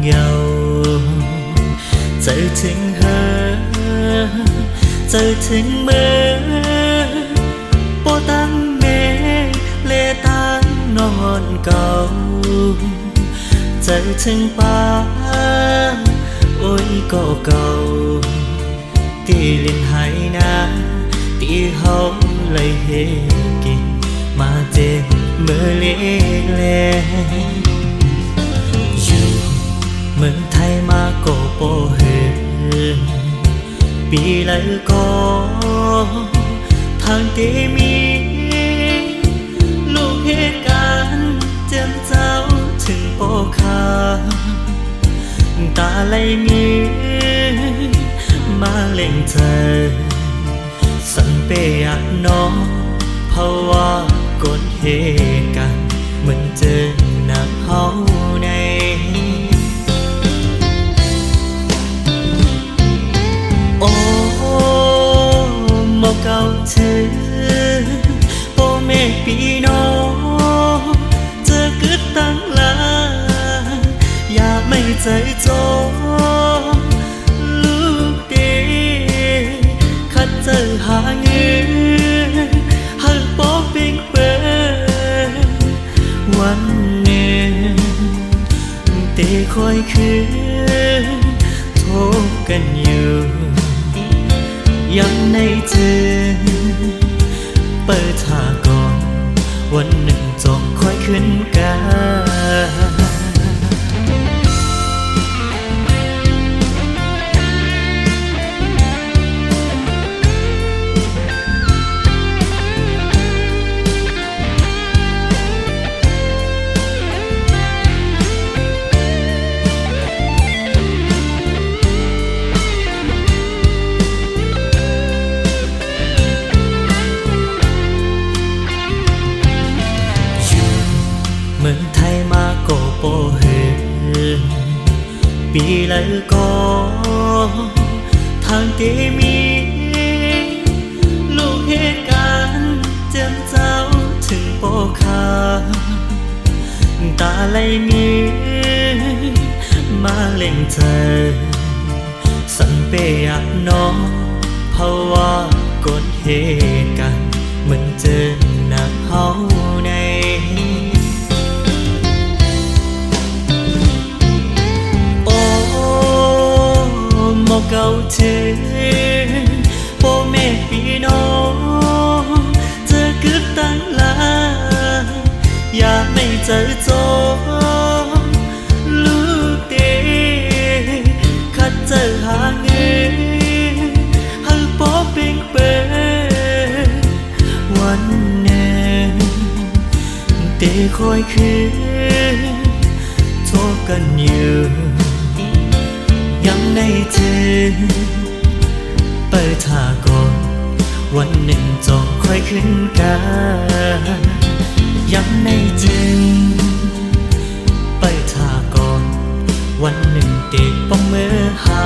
เยาเจอถึงเธอเจอถึงเมื่อโปตั้งเมเลตั้งนอนเก่าเจอถึงป่าโอ้ยก็เก่าตีลินหายนาตีเฮาเลยเฮกินมาเจ็บเมื่อเล็กแลอยู่เมืองไทยมาก็โปเฮปีแล้วก็ทางที่มีลูกเหตุการณ์เจ็บเจ้าถึงโปคาตาไหลมีมาเล่งเธอสันเปียกน้องเพราะว่ากดเหตุการณ์เหมือนเจอหนักเฮาในโอ้หมอเก่าเธอโปเมฆปีน้องเจอกึดตั้งลาอย่าไม่ใจโจลูกเดขัดเจอหาเงินหักปอกปิงเปิดวันหนึ่งเตคอยคืนโทษกันอยู่ยังในเธอเปิดท่าก่อนวันหนึ่งจงคอยขึ้นกันเมืองไทยมาก็โปเฮปีแล้วก็ทางที่มีลูกเหตุการณ์เจ็บเจ้าถึงโปคาตาไหลมีมาเล่งเธอสันเปียกน้องเพราะว่ากดเหตุการณ์เหมือนเจอหนักเฮาในหมอเก่าเธอโปเมฆปีน้องเจอกึดตั้งลาอย่าไม่เจอโจลูกเดขัดเจอหาเงินหักปอกปิงเปิดวันหนึ่งเตคอยคืนโทษกันอยู่ยังในเธอเปิดท่าก่อนวันหนึ่งจงค่อยขึ้นกันยังในจึงเปิดท่าก่อนวันหนึ่งเด็กป้องมือหา